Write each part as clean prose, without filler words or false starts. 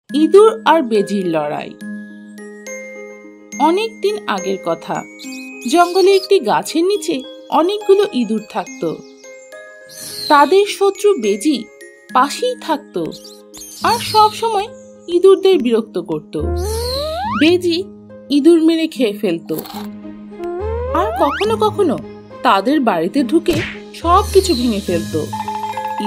ইঁদুর আর বেজির লড়াই। অনেক দিন আগের কথা। জঙ্গলে একটি গাছের নিচে অনেকগুলো ইঁদুর থাকতো। তাদের শত্রু বেজি পাশেই থাকতো আর সব সময় ইঁদুরদের বিরক্ত করত। বেজি ইঁদুর মেরে খেয়ে ফেলতো আর কখনো কখনো তাদের বাড়িতে ঢুকে সবকিছু ভেঙে ফেলতো।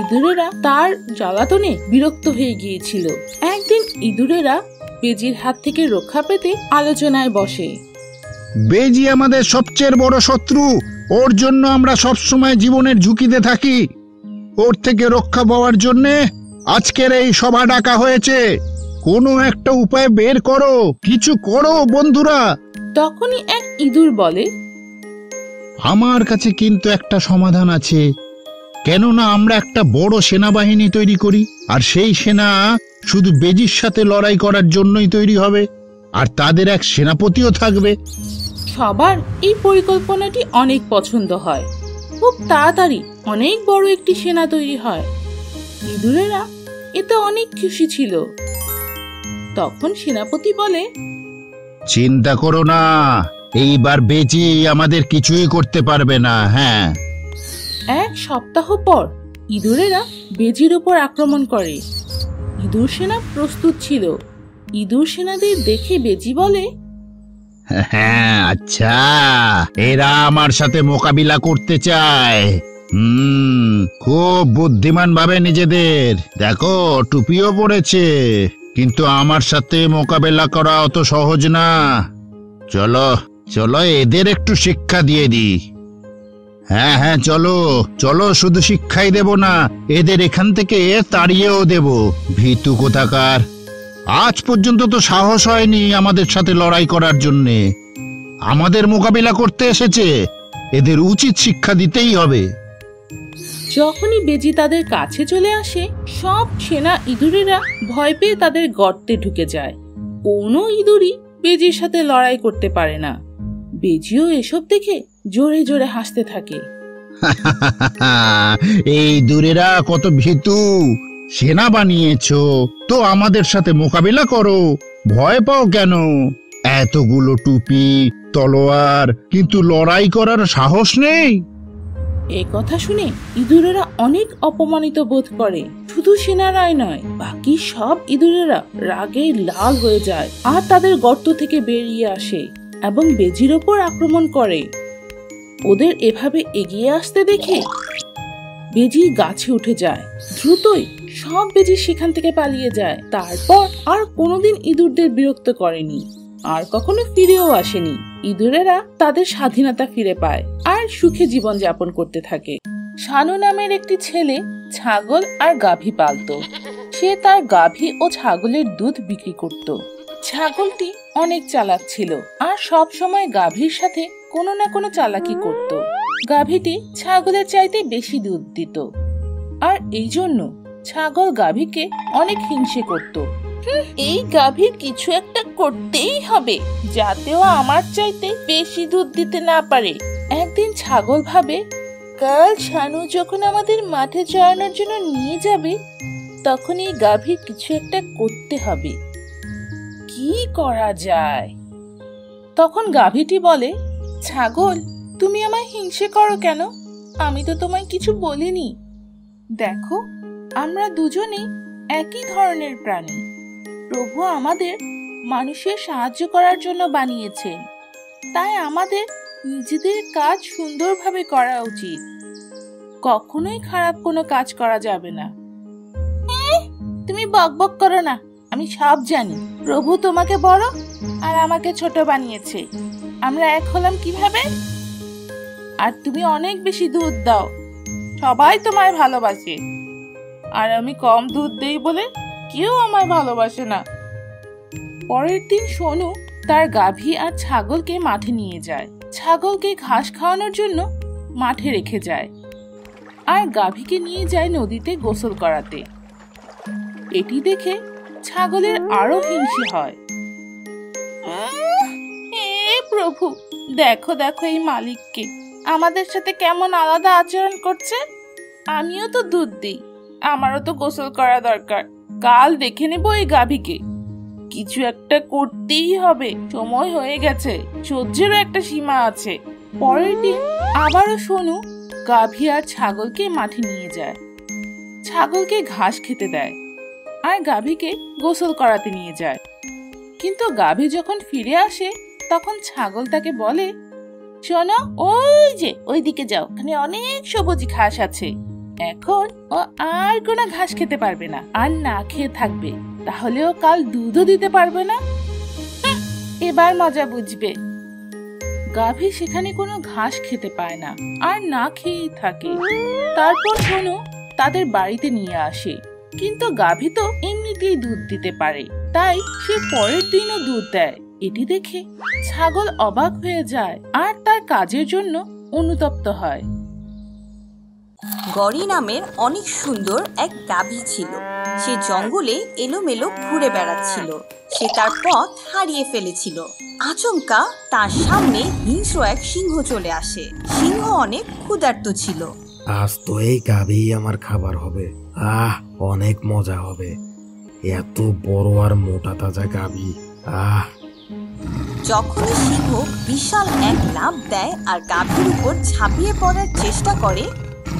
ইঁদুরেরা তার জ্বালাতনে বিরক্ত হয়ে গিয়েছিল। একদিন ইঁদুরেরা বেজির হাত থেকে রক্ষা পেতে আলোচনায় বসে। বেজি আমাদের সবচেয়ে বড় শত্রু, ওর জন্য আমরা সবসময় জীবনের ঝুঁকিতে থাকি। ওর থেকে রক্ষা পাওয়ার জন্য আজকের এই সভা ডাকা হয়েছে। কোনো একটা উপায় বের করো, কিছু করো বন্ধুরা। তখনই এক ইঁদুর বলে, আমার কাছে কিন্তু একটা সমাধান আছে। কেননা আমরা একটা বড় সেনাবাহিনী তৈরি করি, আর সেই সেনা শুধু বেজির সাথে লড়াই করার জন্যই তৈরি হবে, আর তাদের এক সেনাপতিও থাকবে। সবার এই পরিকল্পনাটি অনেক পছন্দ হয়। খুব তাড়াতাড়ি অনেক বড় একটি সেনা তৈরি হয়। ইঁদুরেরা এতে অনেক খুশি ছিল। তখন সেনাপতি বলে, চিন্তা করো না, এইবার বেজি আমাদের কিছুই করতে পারবে না। হ্যাঁ। এক সপ্তাহ পর ইঁদুরেরা বেজির উপর আক্রমণ করে। ইঁদুর সেনা প্রস্তুত ছিল। ইঁদুর সেনাদের দেখে বেজি বলে, হ্যাঁ, আচ্ছা, এরা আমার সাথে মোকাবিলা করতে চায়। খুব বুদ্ধিমান ভাবে নিজেদের। দেখো, টুপিও পড়েছে, কিন্তু আমার সাথে মোকাবেলা করা অত সহজ না। চলো চলো, এদের একটু শিক্ষা দিয়ে দিই। হ্যাঁ হ্যাঁ, চলো চলো, শুধু শিক্ষাই দেব না, এদের এখান থেকে তাড়িয়েও দেব। ভীতু কোথাকার, আজ পর্যন্ত তো সাহস হয়নি আমাদের সাথে লড়াই করার জন্যে। আমাদের মোকাবিলা করতে এসেছে, এদের উচিত শিক্ষা দিতেই হবে। যখনই বেজি তাদের কাছে চলে আসে, সব সেনা ইঁদুরেরা ভয় পেয়ে তাদের গর্তে ঢুকে যায়। কোনো ইঁদুরই বেজির সাথে লড়াই করতে পারে না। বেজিও এসব দেখে জোরে জোরে হাসতে থাকে। এই দূরেরা কত ভীতু! সেনা বানিয়েছো তো আমাদের সাথে মোকাবিলা করো, ভয় পাও কেন? এতগুলো টুপি, তলোয়ার, কিন্তু লড়াই করার সাহস নেই। এ কথা শুনে ইঁদুরেরা অনেক অপমানিত বোধ করে। শুধু সেনারাই নয়, বাকি সব ইঁদুরেরা রাগে লাল হয়ে যায় আর তাদের গর্ত থেকে বেরিয়ে আসে এবং বেজির ওপর আক্রমণ করে। ওদের এভাবে এগিয়ে আসতে দেখে বেজি গাছে উঠে যায়। দ্রুতই সব বেজি সেখান থেকে পালিয়ে যায়। তারপর আর কোনোদিন ইঁদুরদের বিরক্ত করেনি, আর কখনো ফিরেও আসেনি। ইঁদুরেরা তাদের স্বাধীনতা ফিরে পায় আর সুখে জীবন যাপন করতে থাকে। শানু নামের একটি ছেলে ছাগল আর গাভী পালতো। সে তার গাভী ও ছাগলের দুধ বিক্রি করত। ছাগলটি অনেক চালাক ছিল আর সব সময় গাভীর সাথে কোনো না কোনো চালাকি করত। গাভীটি ছাগলের চাইতে বেশি দুধ দিত, আর এই জন্য ছাগল গাভীকে অনেক হিংসে করত। এই গাভীর কিছু একটা করতেই হবে, যাতেও আমার চাইতে বেশি দুধ দিতে না পারে। একদিন ছাগল ভাবে, কাল শানু যখন আমাদের মাঠে চড়ানোর জন্য নিয়ে যাবে, তখন এই গাভীর কিছু একটা করতে হবে। কি করা যায়? তখন গাভীটি বলে, ছাগল, তুমি আমায় হিংসে করো কেন? আমি তো তোমায় কিছু বলিনি। দেখো, আমরা দুজনেই একই ধরনের প্রাণী। প্রভু আমাদের মানুষের সাহায্য করার জন্য বানিয়েছেন, তাই আমাদের নিজেদের কাজ সুন্দরভাবে করা উচিত। কখনোই খারাপ কোনো কাজ করা যাবে না। তুমি বকবক করো না, আমি সব জানি। প্রভু তোমাকে বড় আর আমাকে ছোট বানিয়েছে। আমরা এক হলাম কিভাবে? আর তুমি অনেক বেশি দুধ দাও, সবাই তোমায় ভালোবাসে। আর আমি কম দুধ দেই বলে কেউ আমায় ভালোবাসে না। পরের দিন সোনু তার গাভী আর ছাগলকে মাঠে নিয়ে যায়। ছাগলকে ঘাস খাওয়ানোর জন্য মাঠে রেখে যায়, আর গাভীকে নিয়ে যায় নদীতে গোসল করাতে। এটি দেখে ছাগলের আরো হিংসে হয়। প্রভু, দেখো দেখো এই মালিককে, আমাদের সাথে কেমন আলাদা আচরণ করছে। আমিও তো দুধ দিই, আমারও তো গোসল করা দরকার। কাল দেখে নেব এই গাভীকে। কিছু একটা করতেই হবে, সময় হয়ে গেছে, সহ্যেরও একটা সীমা আছে। পরের দিন আবারও সোনু গাভী আর ছাগলকে মাঠে নিয়ে যায়। ছাগলকে ঘাস খেতে দেয় আর গাভীকে গোসল করাতে নিয়ে যায়। কিন্তু গাভী যখন ফিরে আসে তখন ছাগল তাকে বলে, শোনো, ওই যে ওইদিকে যাও, ওখানে অনেক সবুজ ঘাস আছে। এখন ও আর কোনো ঘাস খেতে পারবে না, আর না খেয়ে থাকবে, তাহলে ও কাল দুধও দিতে পারবে না। এবার মজা বুঝবে। গাভী সেখানে কোনো ঘাস খেতে পায় না আর না খেয়েই থাকে। তারপর সোনু তাদের বাড়িতে নিয়ে আসে, কিন্তু গাভী তো এমনিতেই দুধ দিতে পারে, তাই সে পরের দিনও দুধ দেয়। এটি দেখে ছাগল অবাক হয়ে যায় আর তার কাজের জন্য অনুতপ্ত হয়। গড়ি নামের অনেক সুন্দর এক গাভী ছিল। সে জঙ্গলে এলোমেলো ঘুরে বেড়াচ্ছিল। সে তার পথ হারিয়ে ফেলেছিল। আচমকা তার সামনে হিংস্র এক সিংহ চলে আসে। সিংহ অনেক ক্ষুধার্ত ছিল। আজ তো এই গাভী আমার খাবার হবে। অনেক মজা হবে। এত বড় আর মোটা তাজা গাভী। যখনই সিংহ বিশাল এক লাফ দেয় আর গাভীর উপর ঝাঁপিয়ে পড়ার চেষ্টা করে,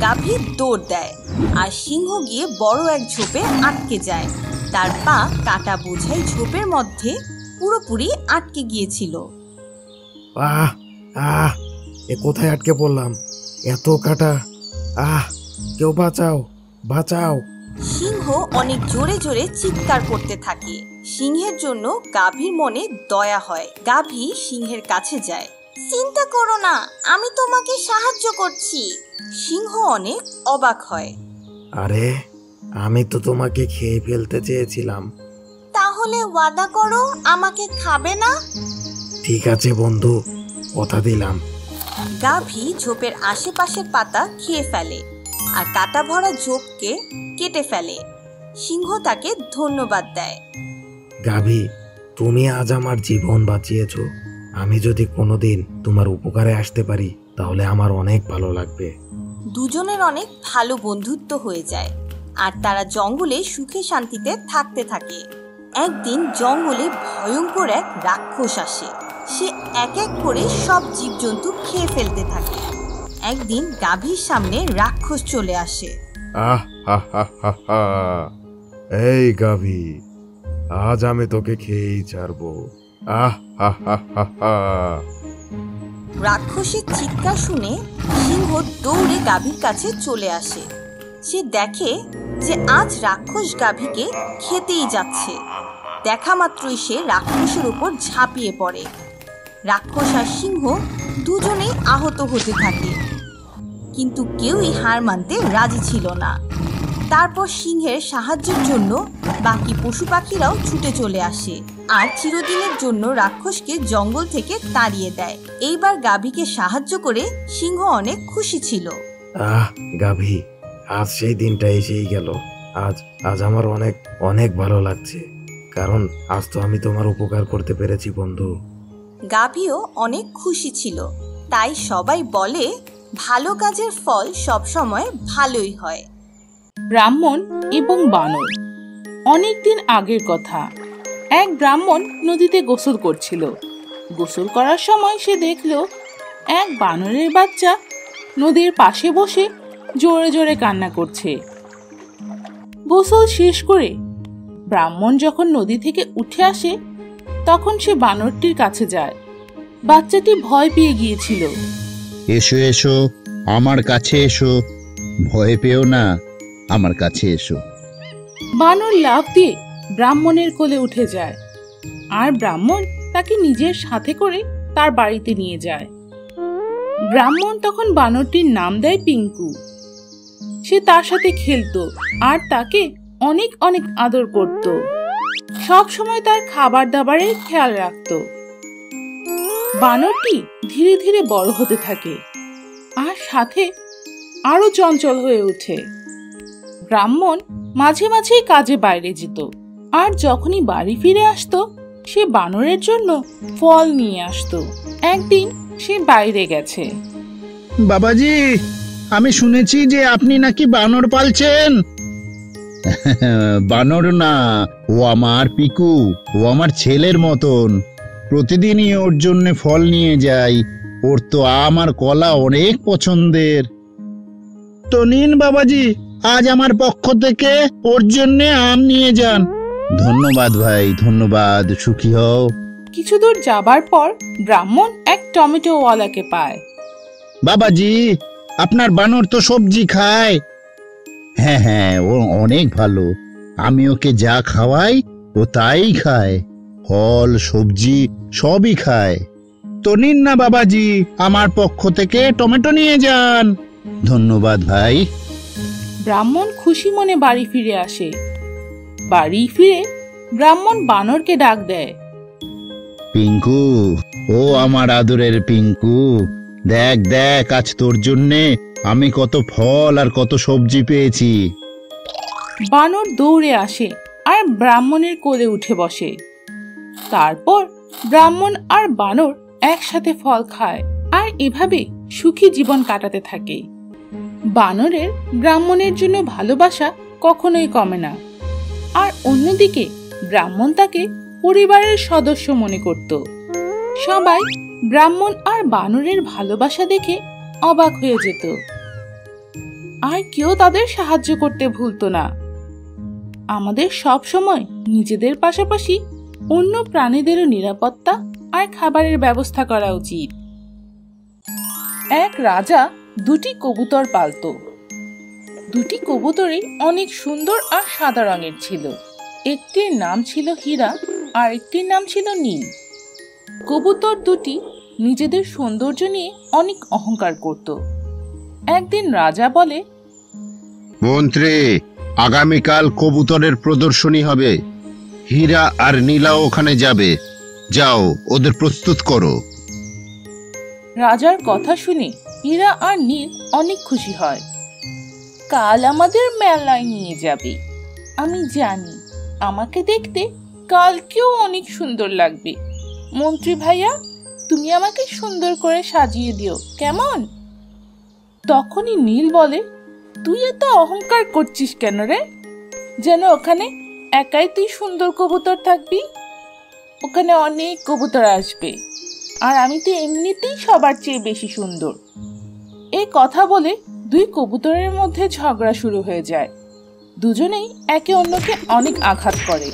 গাভী দৌড় দেয় আর সিংহ গিয়ে বড় এক ঝোপে আটকে যায়। তার পা কাটা বোঝাই ঝোপের মধ্যে পুরোপুরি আটকে গিয়েছিল। এ কোথায় আটকে পড়লাম? এত কাটা! কেউ বাঁচাও, বাঁচাও! সিংহ অনেক জোরে জোরে চিৎকার করতে থাকে। সিংহের জন্য গাভীর মনে দয়া হয়। গাভী সিংহের কাছে যায়। চিন্তা করো না, আমি তোমাকে সাহায্য করছি। সিংহ অনেক অবাক হয়। আরে, আমি তো তোমাকে খেয়ে ফেলতে চেয়েছিলাম। তাহলে ওয়াদা করো আমাকে খাবে না? ঠিক আছে বন্ধু, কথা দিলাম। গাভী ঝোপের আশেপাশের পাতা খেয়ে ফেলে আর কাটা ভরা ঝোপকে কেটে ফেলে। সিংহ তাকে ধন্যবাদ দেয়। গাভী, তুমি আজ আমার জীবন বাঁচিয়েছ। আমি যদি কোনোদিন তোমার উপকারে আসতে পারি তাহলে আমার অনেক ভালো লাগবে। দুজনের অনেক ভালো বন্ধুত্ব হয়ে যায় আর তারা জঙ্গলে সুখে শান্তিতে থাকতে থাকে। একদিন জঙ্গলে ভয়ঙ্কর এক রাক্ষস আসে। সে এক এক করে সব জীবজন্তু খেয়ে ফেলতে থাকে। একদিন গাভীর সামনে রাক্ষস চলে আসে। এই গাভী, আজ আমি তোকে খেয়েই ছাড়বো। রাক্ষসের চিৎকার শুনে সিংহ দৌড়ে গাভীর কাছে চলে আসে। সে দেখে যে আজ রাক্ষস গাভীকে খেতেই যাচ্ছে। দেখা মাত্রই সে রাক্ষসের উপর ঝাঁপিয়ে পড়ে। রাক্ষস আর সিংহ দুজনেই আহত হতে থাকে, কিন্তু কেউই হার মানতে রাজি ছিল না। তারপর সিংহের সাহায্যের জন্য বাকি পশু পাখিরাও ছুটে চলে আসে আর চিরদিনের জন্য রাক্ষসকে জঙ্গল থেকে তাড়িয়ে দেয়। এইবার গাভীকে সাহায্য করে সিংহ অনেক খুশি ছিল। গাভী, আজ সেই দিনটা এসেই গেল। আজ আমার অনেক অনেক ভালো লাগছে, কারণ আজ তো আমি তোমার উপকার করতে পেরেছি বন্ধু। গাভীও অনেক খুশি ছিল। তাই সবাই বলে, ভালো কাজের ফল সবসময় ভালোই হয়। ব্রাহ্মণ এবং বানর। অনেকদিন আগের কথা। এক ব্রাহ্মণ নদীতে গোসল করছিল। গোসল করার সময় সে দেখল এক বানরের বাচ্চা নদীর পাশে বসে জোরে জোরে কান্না করছে। গোসল শেষ করে ব্রাহ্মণ যখন নদী থেকে উঠে আসে তখন সে বানরটির কাছে যায়। বাচ্চাটি ভয় পেয়ে গিয়েছিল। এসো এসো, আমার কাছে এসো, ভয় পেও না, আমার কাছে এসো। বানর লাফ দিয়ে ব্রাহ্মণের কোলে উঠে যায় আর ব্রাহ্মণ তাকে নিজের সাথে করে তার বাড়িতে নিয়ে যায়। ব্রাহ্মণ তখন বানরটির নাম দেয় পিঙ্কু। সে তার সাথে খেলতো আর তাকে অনেক অনেক আদর করত। সব সময় তার খাবার দাবারের খেয়াল রাখত। বানরটি ধীরে ধীরে বড় হতে থাকে আর সাথে আরো চঞ্চল হয়ে ওঠে। ব্রাহ্মণ মাঝে মাঝেই কাজে বাইরে যেত আর যখনই বাড়ি ফিরে আসতো সে বানরের জন্য ফল নিয়ে আসতো। একদিন সে বাইরে গেছে। বাবাজি, আমি শুনেছি যে আপনি নাকি বানর পালছেন। বানর না, ও আমার পিকু, ও আমার ছেলের মতন। প্রতিদিনই ওর জন্য ফল নিয়ে যাই। ওর তো আম আর কলা অনেক পছন্দের। তো নিন বাবাজি, আজ আমার পক্ষ থেকে ওর জন্য আম নিয়ে যান। ধন্যবাদ ভাই, ধন্যবাদ, সুখী হও। কিছু দূর যাবার পর ব্রাহ্মণ এক টমেটোওয়ালাকে পায়। বাবাজি, আপনার বানর তো সবজি খায়। হ্যাঁ হ্যাঁ, ও অনেক ভালো। আমি ওকে যা খাওয়াই ও তাই খায়। ফল সবজি সবই খায়। তো নিন না বাবাজি, আমার পক্ষ থেকে টমেটো নিয়ে যান। ধন্যবাদ ভাই। ব্রাহ্মণ খুশি মনে বাড়ি ফিরে আসে। বাড়ি ফিরে ব্রাহ্মণ বানরকে ডাক দেয়। পিঙ্কু, ও আমার আদরের পিঙ্কু, দেখ দেখ, আজ তোর জন্যে আমি কত ফল আর কত সবজি পেয়েছি। বানর দৌড়ে আসে আর ব্রাহ্মণের কোলে উঠে বসে। তারপর ব্রাহ্মণ আর বানর একসাথে ফল খায় আর এভাবে সুখী জীবন কাটাতে থাকে। বানরের ব্রাহ্মণের জন্য ভালোবাসা কখনোই কমে না, আর অন্যদিকে ব্রাহ্মণ তাকে পরিবারের সদস্য মনে করত। সবাই ব্রাহ্মণ আর বানরের ভালোবাসা দেখে অবাক হয়ে যেত, আর কেউ তাদের সাহায্য করতে ভুলতো না। আমাদের সব সময় নিজেদের পাশাপাশি অন্য প্রাণীদেরও নিরাপত্তা আর খাবারের ব্যবস্থা করা উচিত। এক রাজা দুটি কবুতর পালত। দুটি কবুতরই অনেক সুন্দর আর সাদা রঙের ছিল। একটির নাম ছিল হীরা আর একটির নাম ছিল নীল। কবুতর দুটি নিজেদের সৌন্দর্য নিয়ে অনেক অহংকার করত। একদিন রাজা বলে, মন্ত্রী, আগামীকাল কবুতরের প্রদর্শনী হবে। হীরা আর নীলা ওখানে যাবে। যাও, ওদের প্রস্তুত করো। রাজার কথা শুনে হীরা আর নীল অনেক খুশি হয়। কাল আমাদের মেলায় নিয়ে যাবে। আমি জানি আমাকে দেখতে কালকেও অনেক সুন্দর লাগবে। মন্ত্রী ভাইয়া, তুমি আমাকে সুন্দর করে সাজিয়ে দিও, কেমন? তখনই নীল বলে, তুই এত অহংকার করছিস কেন রে? যেন ওখানে একাই তুই সুন্দর কবুতর থাকবি। ওখানে অনেক কবুতর আসবে, আর আমি তো এমনিতেই সবার চেয়ে বেশি সুন্দর। এই কথা বলে দুই কবুতরের মধ্যে ঝগড়া শুরু হয়ে যায়। দুজনেই একে অন্যকে অনেক আঘাত করে।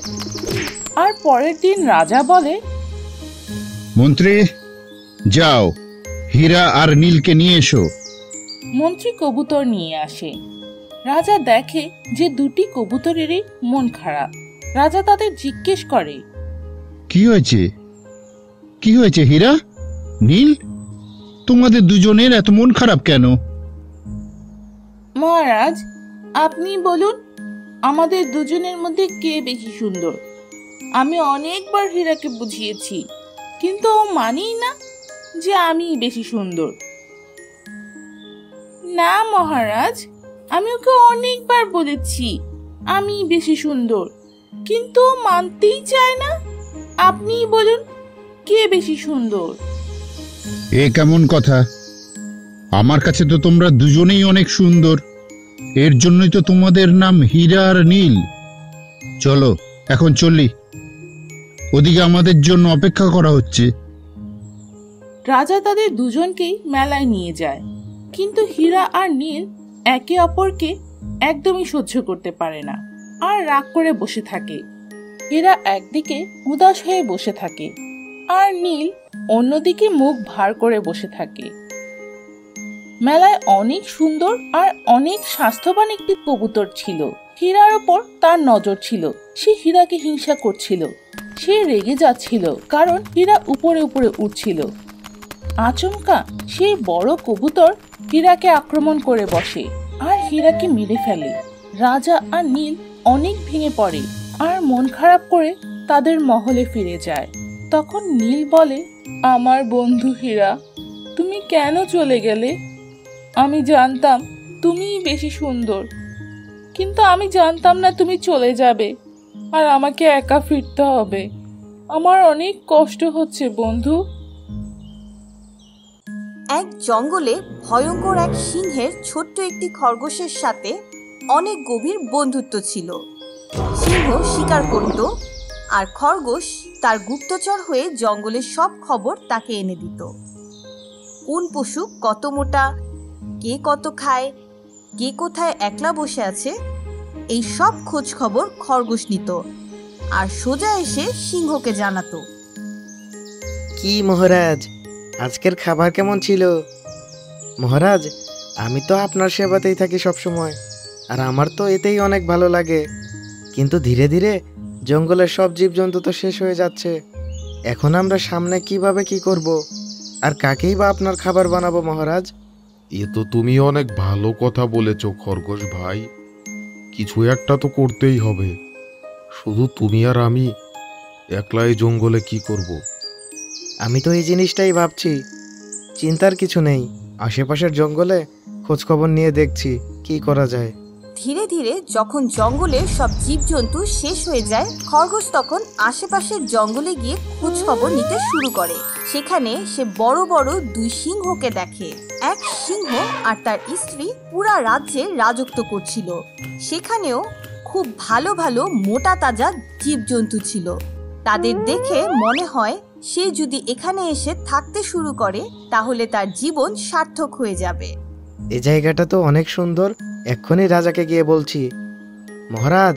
আর পরের দিন রাজা বলে, মন্ত্রী, যাও, হীরা আর নীলকে নিয়ে এসো। মন্ত্রী কবুতর নিয়ে আসে। রাজা দেখে যে দুটি কবুতরেরই মন খারাপ। রাজা তাদের জিজ্ঞেস করে, কি হয়েছে? কি হয়েছে হীরা, নীল? তোমাদের দুজনের এত মন খারাপ কেন? মহারাজ, আপনি বলুন, আমাদের দুজনের মধ্যে কে বেশি সুন্দর? আমি অনেকবার হীরাকে বুঝিয়েছি, কিন্তু ও মানেই না যে আমি বেশি সুন্দর। না মহারাজ, আমি ওকে অনেকবার বলেছি আমি বেশি সুন্দর, কিন্তু ও মানতেই চায় না। আপনিই বলুন, কে বেশি সুন্দর? এ কেমন কথা? আমার কাছে তো তোমরা দুজনেই অনেক সুন্দর। এর জন্যই তো তোমাদের নাম হীরা আর নীল। চলো, এখন চলি। ওদিকে আমাদের জন্য অপেক্ষা করা হচ্ছে। রাজা তাদের দুজনকেই মেলায় নিয়ে যায়, কিন্তু হীরা আর নীল একে অপরকে একদমই সহ্য করতে পারে না আর রাগ করে বসে থাকে। হীরা একদিকে উদাস হয়ে বসে থাকে, আর নীল অন্যদিকে মুখ ভার করে বসে থাকে। মেলায় অনেক সুন্দর আর অনেক স্বাস্থ্যবান একটি কবুতর ছিল। হীরার ওপর তার নজর ছিল। সে হীরাকে হিংসা করছিল। সে রেগে যাচ্ছিল কারণ হীরা উপরে উপরে উঠছিল। আচমকা সেই বড় কবুতর হীরাকে আক্রমণ করে বসে আর হীরাকে মেরে ফেলে। রাজা আর নীল অনেক ভেঙে পড়ে আর মন খারাপ করে তাদের মহলে ফিরে যায়। তখন নীল বলে, আমার বন্ধু হীরা, তুমি কেন চলে গেলে? আমি জানতাম তুমিই বেশি সুন্দর, কিন্তু আমি জানতাম না তুমি চলে যাবে আর আমাকে একা ফিরতে হবে। আমার অনেক কষ্ট হচ্ছে বন্ধু। এক জঙ্গলে ভয়ঙ্কর এক সিংহের ছোট্ট একটি খরগোশের সাথে অনেক গভীর বন্ধুত্ব ছিল। সিংহ শিকার করত আর খরগোশ তার গুপ্তচর হয়ে জঙ্গলের সব খবর তাকে এনে দিত। কোন পশু কত মোটা, কে কত খায়, কে কোথায় একলা বসে আছে, এই সব খোঁজ খবর খরগোশ নিত আর সোজা এসে সিংহকে জানাতো। কি মহারাজ, আজকের খাবার কেমন ছিল? মহারাজ, আমি তো আপনার সেবাতেই থাকি সব সময়, আর আমার তো এতেই অনেক ভালো লাগে। কিন্তু ধীরে ধীরে জঙ্গলের সব জীবজন্তু তো শেষ হয়ে যাচ্ছে। এখন আমরা সামনে কিভাবে কি করব, আর কাকেই বা আপনার খাবার বানাবো মহারাজ? এ তো তুমি অনেক ভালো কথা বলেছ খরগোশ ভাই। কিছু একটা তো করতেই হবে। শুধু তুমি আর আমি একলাই জঙ্গলে কি করব? আমি তো এই জিনিসটাই ভাবছি। চিন্তার কিছু নেই, আশেপাশের জঙ্গলে খোঁজ খবর নিয়ে দেখছি কি করা যায়। ধীরে ধীরে যখন জঙ্গলের সব জীবজন্তু শেষ হয়ে যায়, খরগোশ তখন আশেপাশের জঙ্গলে গিয়ে খোঁজ খবর নিতে শুরু করে। সেখানে সে বড় বড় দুই সিংহকে দেখে। এক সিংহ আর তার স্ত্রী পুরা রাজ্যে রাজত্ব করছিল। সেখানেও খুব ভালো ভালো মোটা তাজা জীবজন্তু ছিল। তাদের দেখে মনে হয় সে যদি এখানে এসে থাকতে শুরু করে তাহলে তার জীবন সার্থক হয়ে যাবে। এই জায়গাটা তো অনেক সুন্দর, এক্ষুনি রাজাকে গিয়ে বলছি। মহারাজ,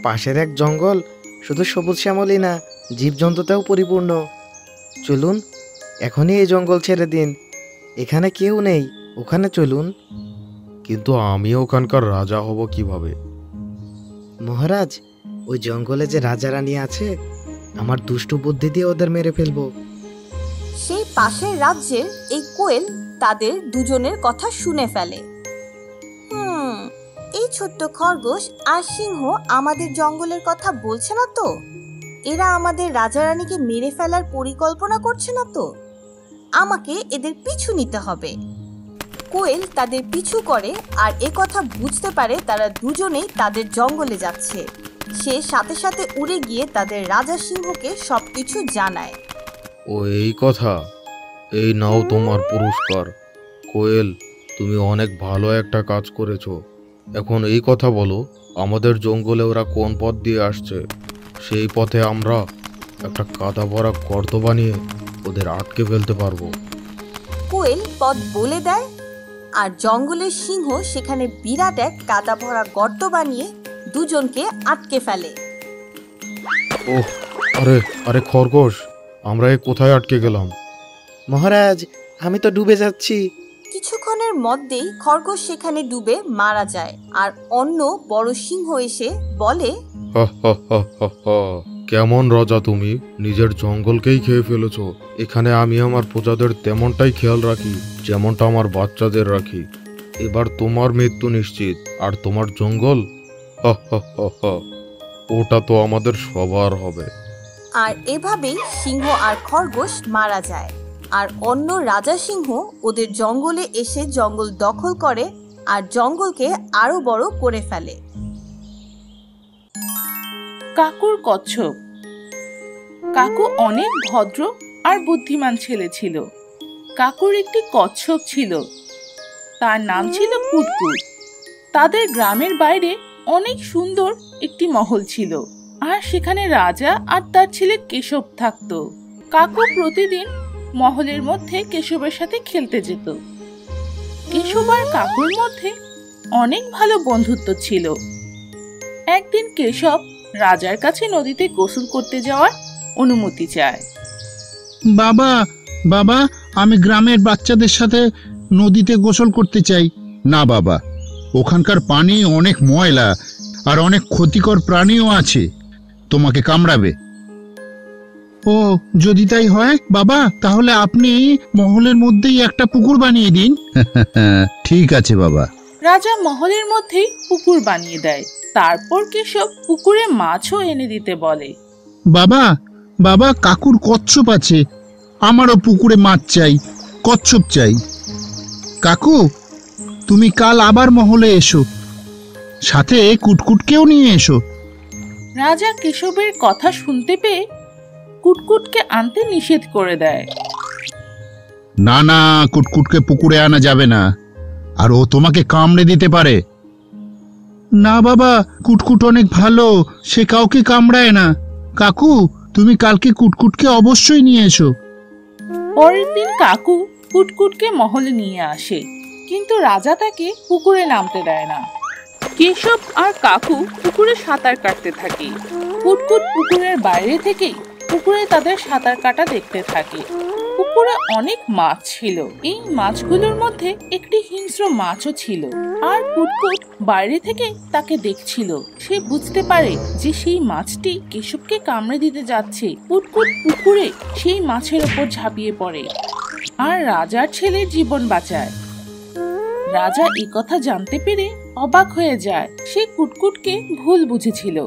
পাশের এক জঙ্গল শুধু সবুজ শ্যামলই না, জীবজন্তুতেও পরিপূর্ণ। চলুন এখনই এই জঙ্গল ছেড়ে দিন, এখানে কেউ নেই, ওখানে চলুন। কিন্তু আমি ওখানকার রাজা হব কিভাবে? মহারাজ, ওই জঙ্গলে যে রাজা রানী আছে, আমার দুষ্টু বুদ্ধি দিয়ে ওদের মেরে ফেলবো। সেই পাশের রাজ্যের এই কোয়েল তাদের দুজনের কথা শুনে ফেলে। এই ছোট্ট খরগোশ আর সিংহ আমাদের জঙ্গলের কথা বলছে না তো? এরা আমাদের রাজা রানীকে মেরে ফেলার পরিকল্পনা করছে না তো? আমাকে এদের পিছু নিতে হবে। কোয়েল তাদের পিছু করে আর কথা বুঝতে পারে তারা দুজনেই তাদের জঙ্গলে যাচ্ছে। সে সাথে সাথে উড়ে গিয়ে তাদের রাজা সিংহকে সবকিছু জানায়। ও এই কথা, এই নাও তোমার পুরস্কার। কোয়েল, তুমি অনেক ভালো একটা কাজ করেছো। এখন এই কথা বলো, আমাদের জঙ্গলে ওরা কোন পথ দিয়ে আসছে? সেই পথে আমরা একটা কাদা ভরা গর্ত বানিয়ে ওদের আটকে ফেলতে পারবো। কোয়েল পথ বলে দেয় আর জঙ্গলের সিংহ সেখানে বিরাট এক কাদা ভরা গর্ত বানিয়ে দুজনকে আটকে ফেলে। ওহ, আরে আরে খরগোশ, আমরা কোথায় আটকে গেলাম? মহারাজ, আমি তো ডুবে যাচ্ছি। কিছুক্ষণের মধ্যেই খরগোশ সেখানে ডুবে মারা যায় আর অন্য বড় সিংহ এসে বলে, কেমন রাজা তুমি, নিজের জঙ্গলকেই খেয়ে ফেলেছো। এখানে আমি আমার প্রজাদের তেমনটাই খেয়াল রাখি যেমনটা আমার বাচ্চাদের রাখি। এবার তোমার মৃত্যু নিশ্চিত, আর তোমার জঙ্গল ওটা তো আমাদের সবার হবে। আর এভাবেই সিংহ আর খরগোশ মারা যায় আর অন্য রাজা সিংহ ওদের জঙ্গলে এসে জঙ্গল দখল করে আর জঙ্গলকে আরো বড় করে ফেলে। কাকুর কচ্ছপ। কাকু অনেক ভদ্র আর বুদ্ধিমান ছেলে ছিল। কাকুর একটি কচ্ছপ ছিল, তার নাম ছিল কুটকুট। তাদের গ্রামের বাইরে অনেক সুন্দর একটি মহল ছিল, আর সেখানে রাজা আর তার ছেলে কেশব থাকতো। কাকু প্রতিদিন মহলের মধ্যে কেশবের সাথে খেলতে যেত। কেশব আর কাকুর মধ্যে অনেক ভালো বন্ধুত্ব ছিল। একদিন কেশব রাজার কাছে নদীতে গোসল করতে যাওয়ার অনুমতি চায়। বাবা, বাবা, আমি গ্রামের বাচ্চাদের সাথে নদীতে গোসল করতে চাই। না বাবা, ওখানকার পানি অনেক ময়লা আর অনেক ক্ষতিকর প্রাণীও আছে, তোমাকে কামড়াবে। ও, যদি তাই হয় বাবা, তাহলে আপনি মহলের মধ্যেই একটা পুকুর বানিয়ে দিন। ঠিক আছে বাবা। রাজা মহলের মধ্যেই পুকুর বানিয়ে দেয়। তারপর কেশব পুকুরে মাছও এনে দিতে বলে। বাবা, বাবা, কাকুর কচ্ছপ আছে, আমারও পুকুরে মাছ চাই, কচ্ছপ চাই। কাকু, তুমি কাল আবার মহলে এসো, সাথে কুটকুটকেও নিয়ে এসো। রাজা কেশবের কথা শুনতে পেয়ে কুটকুটকে আনতে নিষেধ করে দেয়। না না, কুটকুটকে পুকুরে আনা যাবে না, আর ও তোমাকে কামড়ে দিতে পারে। না বাবা, কুটকুট অনেক ভালো, সে কাউকে কামড়ায় না। কাকু, তুমি কালকে কুটকুটকে অবশ্যই নিয়ে এসো। পরের দিন কাকু কুটকুটকে মহলে নিয়ে আসে, কিন্তু রাজা তাকে পুকুরে নামতে দেয় না। কেশব আর কাকু পুকুরে সাঁতার কাটতে থাকে। কুটকুট পুকুরের বাইরে থেকেই পুকুরে তাদের সাঁতার কাটা দেখতে থাকে। পুকুরে অনেক মাছ ছিল। এই মাছগুলোর মধ্যে একটি হিংস্র মাছও ছিল, আর কুটকুট বাইরে থেকে তাকে দেখছিল। সে বুঝতে পারে যে সেই মাছটি কেশবকে কামড়ে দিতে যাচ্ছে। কুটকুট পুকুরে সেই মাছের ওপর ঝাঁপিয়ে পড়ে আর রাজার ছেলের জীবন বাঁচায়। রাজা এই কথা জানতে পেরে অবাক হয়ে যায়। সে কুটকুটকে ভুল বুঝেছিল।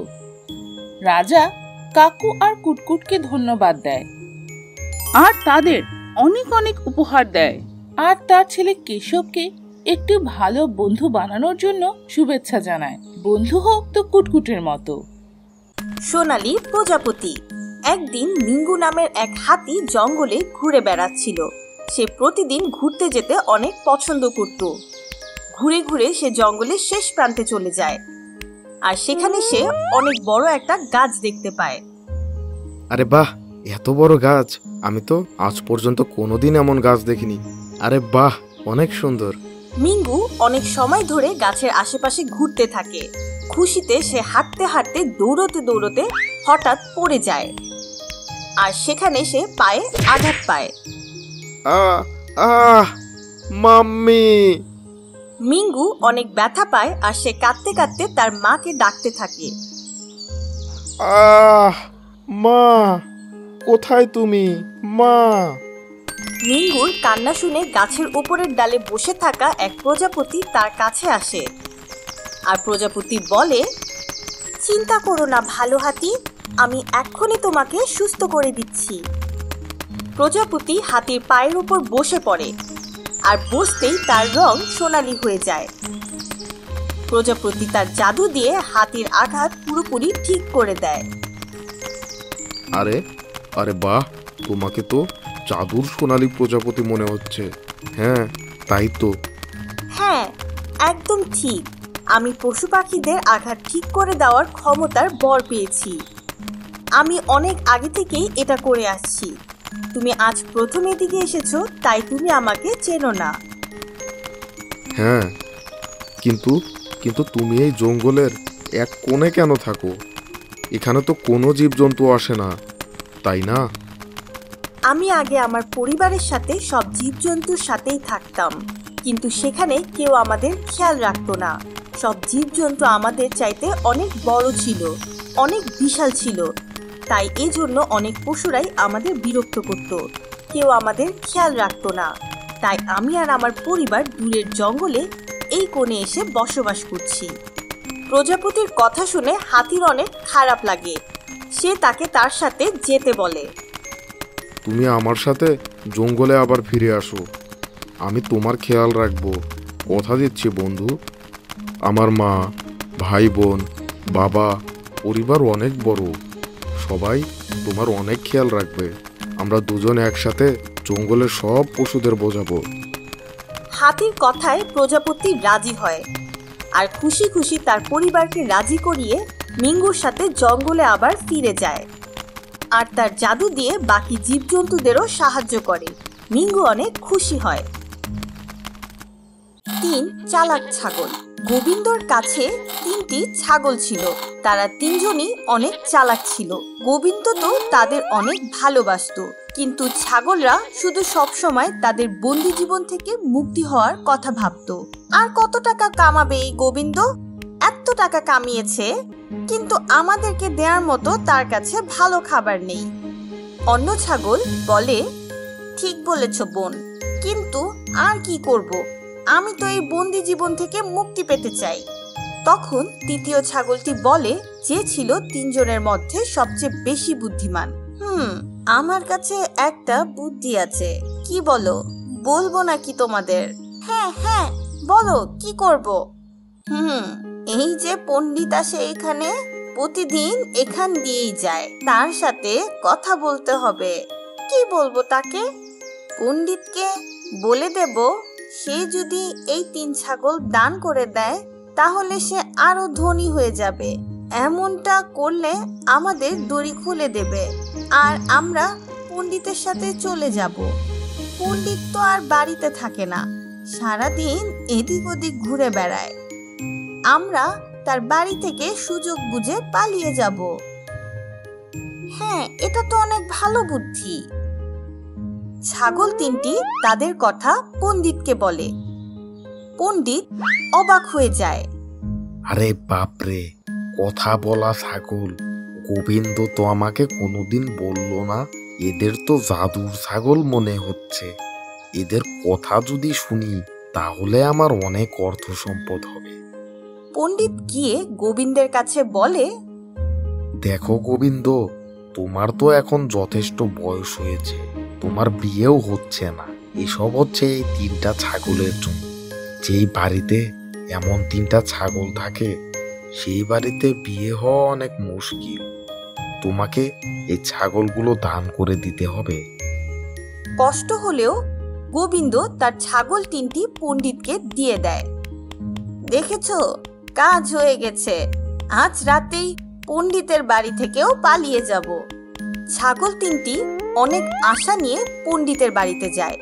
রাজা কাকু আর কুটকুটকে ধন্যবাদ দেয় আর তাদের অনেক অনেক উপহার দেয়, আর তার ছেলে কেশবকে একটি ভালো বন্ধু বানানোর জন্য শুভেচ্ছা জানায়। বন্ধু হোক তো কুটকুটের মতো। সোনালী প্রজাপতি। একদিন মিঙ্গু নামের এক হাতি জঙ্গলে ঘুরে বেড়াচ্ছিল। সে প্রতিদিন ঘুরতে যেতে অনেক পছন্দ করত। ঘুরে ঘুরে সে জঙ্গলের শেষ প্রান্তে চলে যায়, আর সেখানে সে অনেক বড় একটা গাছ দেখতে পায়। আরে বাহ, এত বড় গাছ! আমি তো আজ পর্যন্ত কোনোদিন এমন গাছ দেখিনি। আরে বাহ, অনেক সুন্দর। মিঙ্গু অনেক সময় ধরে গাছের আশেপাশে ঘুরতে থাকে। খুশিতে সে হাঁটতে হাঁটতে দৌড়তে দৌড়তে হঠাৎ পড়ে যায়, আর সেখানে সে পায়ে আঘাত পায়। মাম্মি! মিঙ্গু অনেক ব্যথা পায়, আর সে কাঁদতে কাঁদতে তার মাকে ডাকতে থাকে। মা, কোথায় তুমি? মা! মিঙ্গুর কান্না শুনে গাছের উপরের ডালে বসে থাকা এক প্রজাপতি তার কাছে আসে, আর প্রজাপতি বলে, চিন্তা করো না ভালো হাতি, আমি এক্ষুনি তোমাকে সুস্থ করে দিচ্ছি। প্রজাপতি হাতির পায়ের উপর বসে পড়ে, আর বসতেই তার রং সোনালী হয়ে যায়। প্রজাপতি তার জাদু দিয়ে হাতির আঘাত পুরোপুরি ঠিক করে দেয়। আরে আরে বাহ, তোমাকে তো জাদুর সোনালী প্রজাপতি মনে হচ্ছে। হ্যাঁ, তাই তো। হ্যাঁ, একদম ঠিক। আমি পশু পাখিদের আঘাত ঠিক করে দেওয়ার ক্ষমতার বর পেয়েছি। আমি অনেক আগে থেকেই এটা করে আসছি। তুমি আজ প্রথম এদিকে এসেছো, তাই তুমি আমাকে চেনো না। হ্যাঁ, কিন্তু কিন্তু তুমি এই জঙ্গলের এক কোণে কেন থাকো? এখানে তো কোনো জীবজন্তু আসে না, তাই না? আমি আগে আমার পরিবারের সাথে সব জীবজন্তুর সাথেই থাকতাম, কিন্তু সেখানে কেউ আমাদের খেয়াল রাখতো না। সব জীবজন্তু আমাদের চাইতে অনেক বড় ছিল, অনেক বিশাল ছিল। তাই এই জন্য অনেক পশুরাই আমাদের বিরক্ত করত। কেউ আমাদের খেয়াল রাখতো না। তাই আমি আর আমার পরিবার দূরের জঙ্গলে এই কোণে এসে বসবাস করছি। প্রজাপতির কথা শুনে হাতির অনেক খারাপ লাগে। সে তাকে তার সাথে যেতে বলে। তুমি আমার সাথে জঙ্গলে আবার ফিরে আসো, আমি তোমার খেয়াল রাখবো, কথা দিচ্ছি বন্ধু। আমার মা, ভাই বোন, বাবা, পরিবার অনেক বড়, সবাই তোমার অনেক খেয়াল রাখবে। আমরা দুজনে একসাথে জঙ্গলের সব পশুদের বোঝাবো। হাতির কথায় প্রজাপতি রাজি হয়, আর খুশি খুশি তার পরিবারকে রাজি করিয়ে মিঙ্গুর সাথে জঙ্গলে আবার ফিরে যায়, আর তার জাদু দিয়ে বাকি জীবজন্তুদেরও সাহায্য করে। মিঙ্গু অনেক খুশি হয়। 3 চালাক ছাগল। গোবিন্দর কাছে 3টি ছাগল ছিল। তারা 3জনই অনেক চালাক ছিল। গোবিন্দ তো তাদের অনেক ভালোবাসতো, কিন্তু ছাগলরা শুধু সব সময় তাদের বন্দি জীবন থেকে মুক্তি হওয়ার কথা ভাবতো। আর কত টাকা কামাবে এই গোবিন্দ? এত টাকা কামিয়েছে, কিন্তু আমাদেরকে দেওয়ার মতো তার কাছে ভালো খাবার নেই। অন্য ছাগল বলে, ঠিক বলেছ বোন, কিন্তু আর কি করব, আমি তো এই বন্দি জীবন থেকে মুক্তি পেতে চাই। তখন তৃতীয় ছাগলটি বলে, যে ছিল 3 জনের মধ্যে সবচেয়ে বেশি বুদ্ধিমান, আমার কাছে একটা বুদ্ধি আছে। কি বলো? বলবো নাকি তোমাদের? হ্যাঁ হ্যাঁ, বলো, কি করব? এই যে পণ্ডিত আসে এখানে, প্রতিদিন এখান দিয়েই যায়, তার সাথে কথা বলতে হবে। কি বলবো তাকে? পণ্ডিতকে বলে দেব, সে যদি এই 3 ছাগল দান করে দেয়, তাহলে সে আরো ধনী হয়ে যাবে। এমনটা করলে আমাদের দড়ি খুলে দেবে আর আমরা পণ্ডিতের সাথে চলে যাব। পণ্ডিত তো আর বাড়িতে থাকে না, সারাদিন এদিক ওদিক ঘুরে বেড়ায়। আমরা তার বাড়ি থেকে সুযোগ বুঝে পালিয়ে যাব। হ্যাঁ, এটা তো অনেক ভালো বুদ্ধি। ছাগল তিনটি তাদের কথা পণ্ডিতকে বলে। পণ্ডিত অবাক হয়ে যায়। আরে বাপরে, কথা বলা ছাগল! গোবিন্দ তো আমাকে কোনোদিন বলল না। এদের তো জাদুর ছাগল মনে হচ্ছে। এদের কথা যদি শুনি তাহলে আমার অনেক অর্থ সম্পদ হবে। পণ্ডিত গিয়ে গোবিন্দের কাছে বলে, দেখো গোবিন্দ, তোমার তো এখন যথেষ্ট বয়স হয়েছে, তোমার বিয়েও হচ্ছে না। এসব হচ্ছে এই 3টা ছাগলের জন্য। যেই বাড়িতে এমন 3টা ছাগল থাকে সেই বাড়িতে বিয়ে হওয়া অনেক মুশকিল। তোমাকে এই ছাগলগুলো দান করে দিতে হবে। কষ্ট হলেও গোবিন্দ তার ছাগল তিনটি পণ্ডিতকে দিয়ে দেয়। দেখেছো, কাজ হয়ে গেছে। আজ রাতেই পণ্ডিতের বাড়ি থেকেও পালিয়ে যাব। ছাগল তিনটি অনেক আশা নিয়ে পণ্ডিতের বাড়িতে যায়,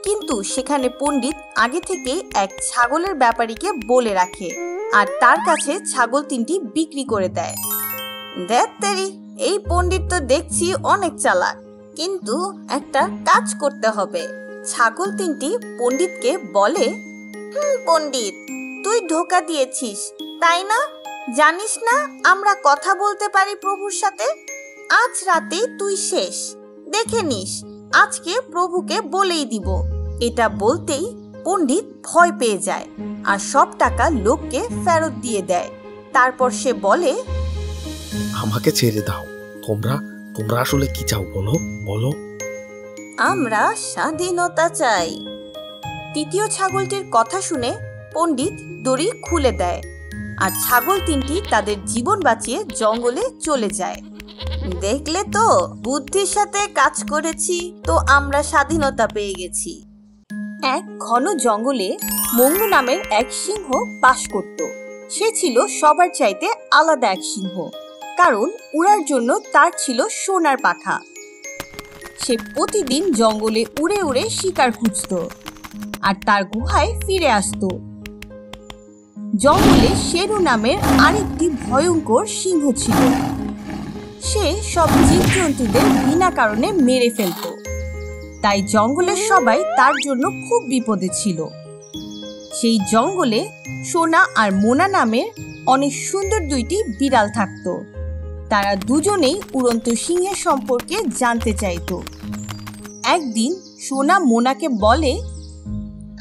কিন্তু সেখানে পণ্ডিত আগে থেকে এক ছাগলের ব্যাপারীকে বলে রাখে আর তার কাছে ছাগল তিনটি বিক্রি করে দেয়। দেখ তেরি, এই পণ্ডিত তো দেখছি অনেক চালাক, কিন্তু একটা কাজ করতে হবে। ছাগল তিনটি পণ্ডিতকে বলে, পণ্ডিত, তুই ধোঁকা দিয়েছিস, তাই না? জানিস না আমরা কথা বলতে পারি প্রভুর সাথে? আজ রাতে তুই শেষ, দেখে নিস। আজকে প্রভুকে বলেই দিব। এটা বলতেই পণ্ডিত ভয় পেয়ে যায় আর সব টাকা লোককে ফেরত দিয়ে দেয়। তারপর সে বলে, আমাকে ছেড়ে দাও। তোমরা আসলে কি চাও বলো বলো। আমরা স্বাধীনতা চাই। তৃতীয় ছাগলটির কথা শুনে পণ্ডিত দড়ি খুলে দেয় আর ছাগল তিনটি তাদের জীবন বাঁচিয়ে জঙ্গলে চলে যায়। দেখলে তো, বুদ্ধির সাথে কাজ করেছি তো আমরা স্বাধীনতা পেয়ে গেছি। এক ঘন জঙ্গলে মঙ্গু নামের এক সিংহ বাস করত। সে ছিল সবার চাইতে আলাদা এক সিংহ, কারণ উড়ার জন্য তার ছিল সোনার পাখা। সে প্রতিদিন জঙ্গলে উড়ে উড়ে শিকার খুঁজত আর তার গুহায় ফিরে আসতো। জঙ্গলে শেরু নামের আরেকটি ভয়ঙ্কর সিংহ ছিল। সে সব জীবজন্তুদের বিনা কারণে মেরে ফেলত, তাই জঙ্গলের সবাই তার জন্য খুব বিপদে ছিল। সেই জঙ্গলে সোনা আর মোনা নামের অনেক সুন্দর দুইটি বিড়াল থাকত। তারা দুজনেই উড়ন্ত সিংহের সম্পর্কে জানতে চাইত। একদিন সোনা মোনাকে বলে,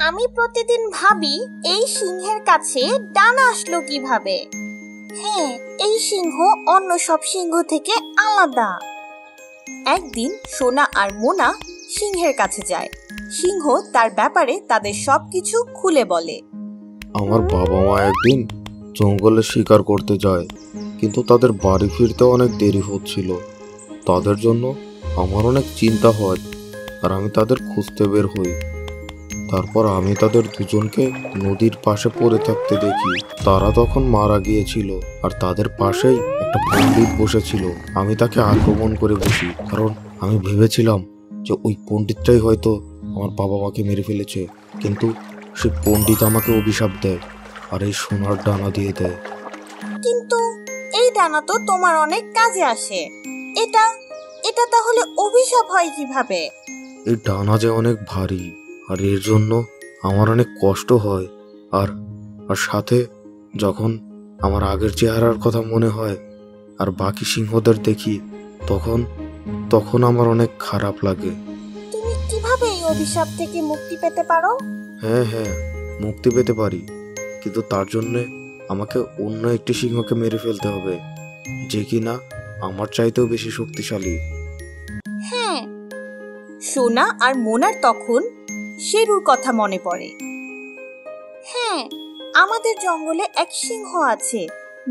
আমি প্রতিদিন ভাবি এই সিংহের কাছে ডানা আসলো কিভাবে। হ্যাঁ, এই সিংহ অন্য সব সিংহ থেকে আলাদা। একদিন সোনা আর মোনা সিংহের কাছে যায়। সিংহ তার ব্যাপারে তাদের সবকিছু খুলে বলে। আমার বাবা মা একদিন জঙ্গলে শিকার করতে যায়, কিন্তু তাদের বাড়ি ফিরতে অনেক দেরি হচ্ছিল। তাদের জন্য আমার অনেক চিন্তা হয় আর আমি তাদের খুঁজতে বের হই। তারপর আমি তাদের দুজনকে নদীর পাশে পড়ে থাকতে দেখি। তারা তখন মারা গিয়েছিল আর তাদের পাশেই একটা পণ্ডিত বসেছিল। আমি তাকে আক্রমণ করে বসি, কারণ আমি ভেবেছিলাম যে ওই পণ্ডিতটাই হয়তো আমার বাবা মাকে মেরে ফেলেছে। কিন্তু সে পণ্ডিত আমাকে অভিশাপ দেয় আর এই সোনার ডানা দিয়ে দেয়। কিন্তু এই ডানা তো তোমার অনেক কাজে আসে, এটা তাহলে অভিশাপ হয় কিভাবে? এই ডানা যে অনেক ভারী আর এর জন্য আমার অনেক কষ্ট হয়। আর সাথে যখন আমার আগের চেহারার কথা মনে হয় আর বাকি সিংহদের দেখি, তখন আমার অনেক খারাপ লাগে। তুমি কিভাবে এই অভিশাপ থেকে মুক্তি পেতে পারো? হ্যাঁ, মুক্তি পেতে পারি, কিন্তু তার জন্যে আমাকে অন্য একটি সিংহকে মেরে ফেলতে হবে, যে কিনা আমার চাইতেও বেশি শক্তিশালী। হ্যাঁ, সোনা আর মোনার তখন শেরুর কথা মনে পড়ে। হ্যাঁ, আমাদের জঙ্গলে এক সিংহ আছে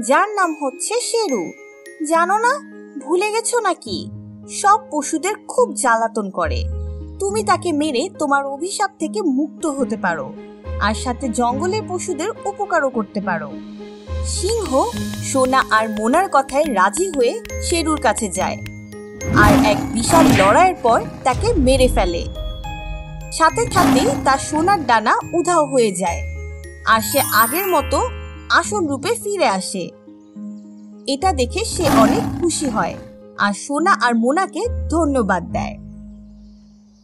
যার নাম হচ্ছে শেরু। জানো না, ভুলে গেছো নাকি? সব পশুদের খুব জ্বালাতন করে। তুমি তাকে মেরে তোমার অভিশাপ থেকে মুক্ত হতে পারো। আর সাথে জঙ্গলের পশুদের উপকারও করতে পারো। সিংহ সোনা আর মোনার কথায় রাজি হয়ে শেরুর কাছে যায় আর এক বিশাল লড়াইয়ের পর তাকে মেরে ফেলে। সাথে সাথে তার সোনার ডানা উধাও হয়ে যায় আর সে আগের মতো আসল রূপে ফিরে আসে। এটা দেখে সে অনেক খুশি হয় আর সোনা আর মোনাকে ধন্যবাদ দেয়।